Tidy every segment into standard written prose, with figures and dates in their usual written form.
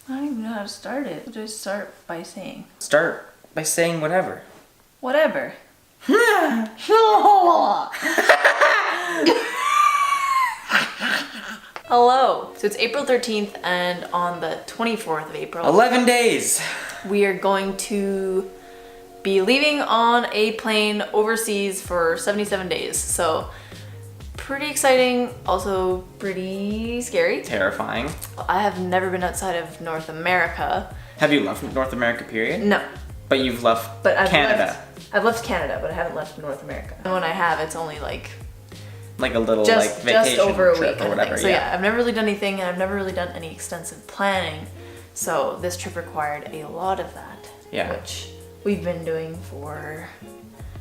I don't even know how to start it. What do I start by saying? Start by saying whatever. Whatever. Hello. So it's April 13th, and on the 24th of April, 11 days. we are going to be leaving on a plane overseas for 77 days. So pretty exciting, also pretty scary. Terrifying. I have never been outside of North America. Have you left North America, period? No. But you've left I've Canada. I've left Canada, but I haven't left North America. And when I have, it's only like a little vacation just over a trip week or whatever. thing. So yeah, I've never really done anything, and I've never really done any extensive planning. So this trip required a lot of that. Yeah. Which we've been doing for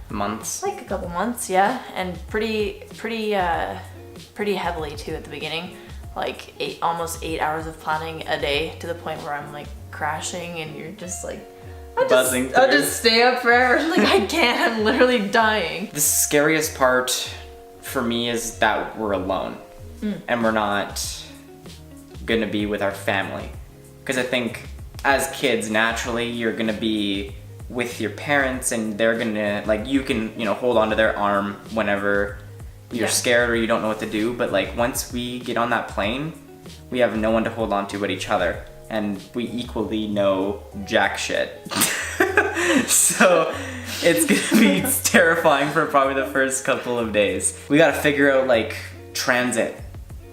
Months. like a couple months, yeah, and pretty heavily too at the beginning. Like almost 8 hours of planning a day, to the point where I'm like crashing, and you're just like, I'll just stay up forever. Like, I can't, I'm literally dying. The scariest part for me is that we're alone and we're not gonna be with our family. Because I think as kids, naturally, you're gonna be with your parents, and they're gonna, like, you can, hold onto their arm whenever you're scared or you don't know what to do. But like, once we get on that plane, we have no one to hold on to but each other. And we equally know jack shit. So it's gonna be terrifying for probably the first couple of days. We gotta figure out like transit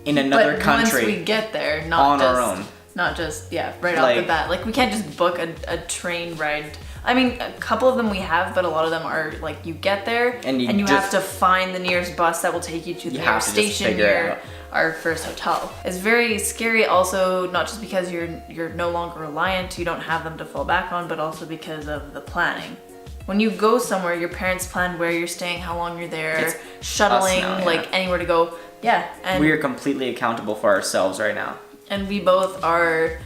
in another country. Once we get there, our own. Not just, right off the bat. Like, we can't just book a train ride. I mean, a couple of them we have, but a lot of them are like, you get there and you have to find the nearest bus that will take you to the nearest station near our first hotel. It's very scary also, not just because you're no longer reliant, you don't have them to fall back on, but also because of the planning. When you go somewhere, your parents plan where you're staying, how long you're there, shuttling, like anywhere to go. Yeah. And we are completely accountable for ourselves right now. And we both are,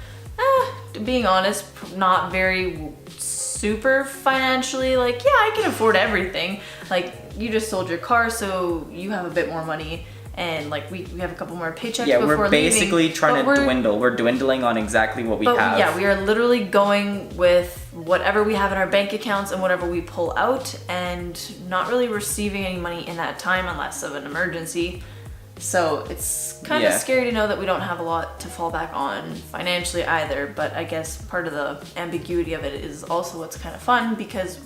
being honest, not very super financially, like, yeah, I can afford everything. Like, you just sold your car, so you have a bit more money. And like, we have a couple more paychecks before leaving. Yeah, we're basically trying to dwindle. We're dwindling on exactly what we have. Yeah, we are literally going with whatever we have in our bank accounts and whatever we pull out, and not really receiving any money in that time unless of an emergency. So it's kind of scary to know that we don't have a lot to fall back on financially either. But I guess part of the ambiguity of it is also what's kind of fun, because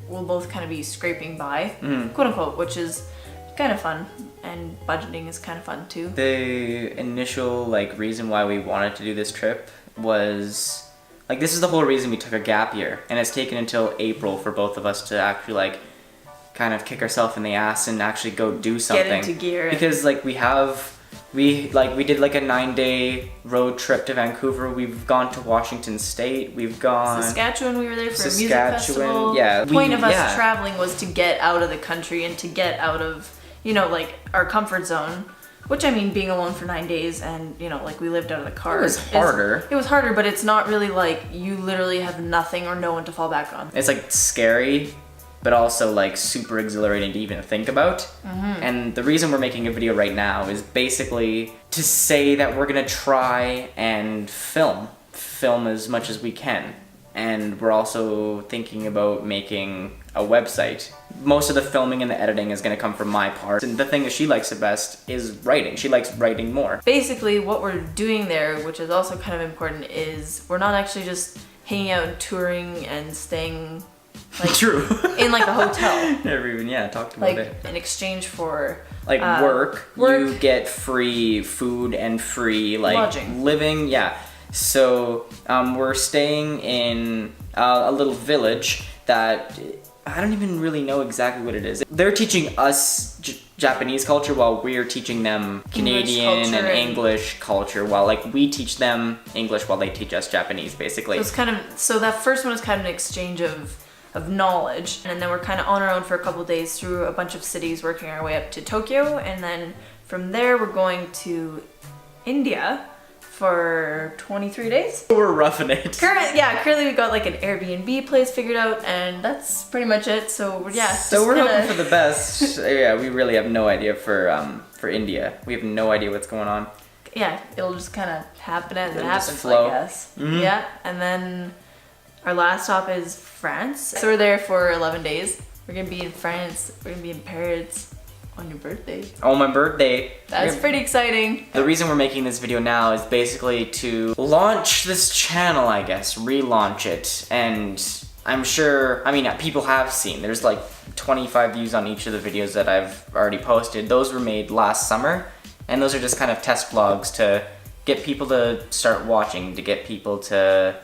we'll both kind of be scraping by, quote unquote, which is kind of fun. And budgeting is kind of fun too. The initial reason why we wanted to do this trip was this is the whole reason we took a gap year, and it's taken until April for both of us to actually kind of kick ourselves in the ass and actually go do something. Get into gear. Because we did a 9-day road trip to Vancouver. We've gone to Washington State. We've gone Saskatchewan. We were there for a music festival. Yeah. The point of us traveling was to get out of the country and to get out of our comfort zone. Which, I mean, being alone for 9 days and, we lived out of the car. It was harder. It was harder, but it's not really you literally have nothing or no one to fall back on. It's scary, but also super exhilarating to even think about. And the reason we're making a video right now is basically to say that we're gonna try and film as much as we can. And we're also thinking about making a website. Most of the filming and the editing is gonna come from my part. And the thing that she likes the best is writing. She likes writing more. Basically, what we're doing there, which is also kind of important, is we're not actually just hanging out and touring and staying True. in a hotel. Never even talked about it. In exchange for work, you get free food and free lodging, living. Yeah. So we're staying in a little village that I don't even really know exactly what it is. They're teaching us Japanese culture while we're teaching them Canadian and English culture, while we teach them English while they teach us Japanese, basically. So that first one is kind of an exchange of knowledge, and then we're kind of on our own for a couple of days through a bunch of cities, working our way up to Tokyo, and then from there we're going to India for 23 days. We're roughing it. Currently we've got an Airbnb place figured out, and that's pretty much it. So we're hoping for the best. We really have no idea for India. We have no idea what's going on. yeah, it'll just kind of happen as it happens, flow. I guess. Yeah, and then our last stop is France. So we're there for 11 days. We're gonna be in France. We're gonna be in Paris on your birthday. Oh, my birthday. That's pretty exciting. The reason we're making this video now is basically to launch this channel, I guess, relaunch it. And I'm sure, I mean, people have seen, there's like 25 views on each of the videos that I've already posted. Those were made last summer, and those are just kind of test vlogs to get people to start watching, to get people to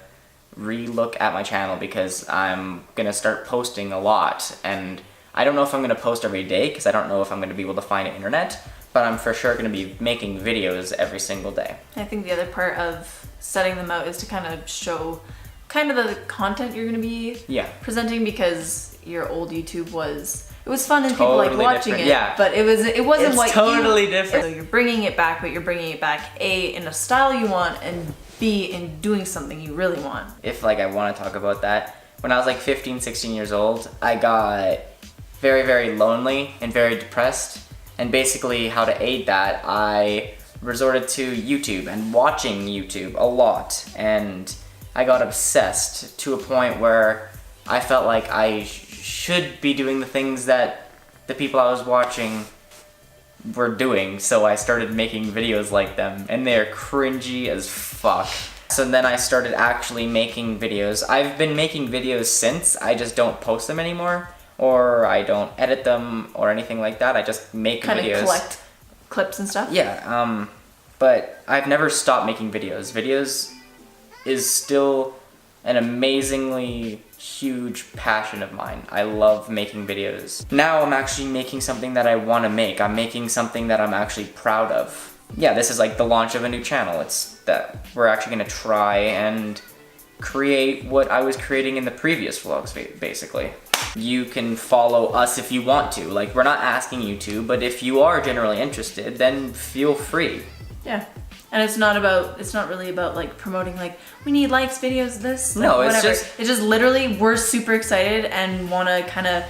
re-look at my channel, because I'm gonna start posting a lot. And I don't know if I'm gonna post every day, because I don't know if I'm gonna be able to find an internet, but I'm for sure gonna be making videos every single day. I think the other part of setting them out is to kind of show kind of the content you're gonna be presenting, because your old YouTube was, it was fun and people like watching it, but it wasn't what totally different. So you're bringing it back, but you're bringing it back A, in a style you want, and B, in doing something you really want. If like I want to talk about that, when I was like 15, 16 years old, I got very, very lonely and very depressed. And basically how to aid that, I resorted to YouTube and watching YouTube a lot. And I got obsessed to a point where I felt like I should be doing the things that the people I was watching were doing, so I started making videos like them, and they're cringy as fuck. So then I started actually making videos. I've been making videos since, I just don't post them anymore, or I don't edit them or anything like that. I just make videos. Kind of collect clips and stuff? Yeah, but I've never stopped making videos. Videos is still an amazingly huge passion of mine. I love making videos. Now I'm actually making something that I want to make. I'm making something that I'm actually proud of. Yeah, this is like the launch of a new channel. It's that we're actually gonna try and create what I was creating in the previous vlogs, basically. You can follow us if you want to. Like, we're not asking you to, but if you are generally interested, then feel free. Yeah. And it's not really about like promoting like, we need likes, videos, this, like, no, whatever. It's just literally, we're super excited and want to kind of,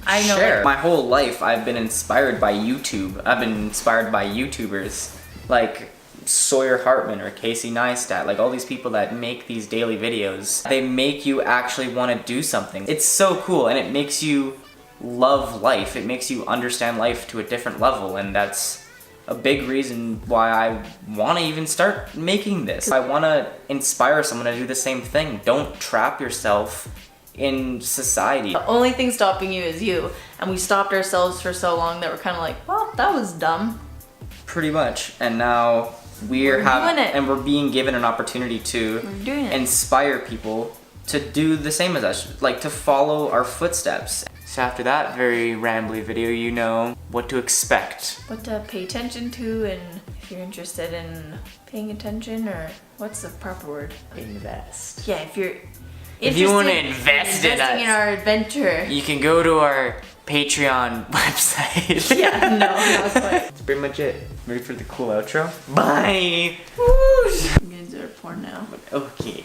I know. Share. My whole life I've been inspired by YouTube. I've been inspired by YouTubers like Sawyer Hartman or Casey Neistat, like all these people that make these daily videos. They make you actually want to do something. It's so cool, and it makes you love life. It makes you understand life to a different level, and that's a big reason why I want to even start making this. I want to inspire someone to do the same thing. Don't trap yourself in society. The only thing stopping you is you, and we stopped ourselves for so long that we're kind of like, well, that was dumb. Pretty much, and now we're being given an opportunity to inspire people to do the same as us, like to follow our footsteps. So after that very rambly video, you know what to expect. What to pay attention to, and if you're interested in paying attention, or what's the proper word? Invest. Yeah, if you're if you want to invest in us, in our adventure, you can go to our Patreon website. Yeah, no, not quite. That's pretty much it. Ready for the cool outro? Bye! I'm gonna do our porn now. Okay.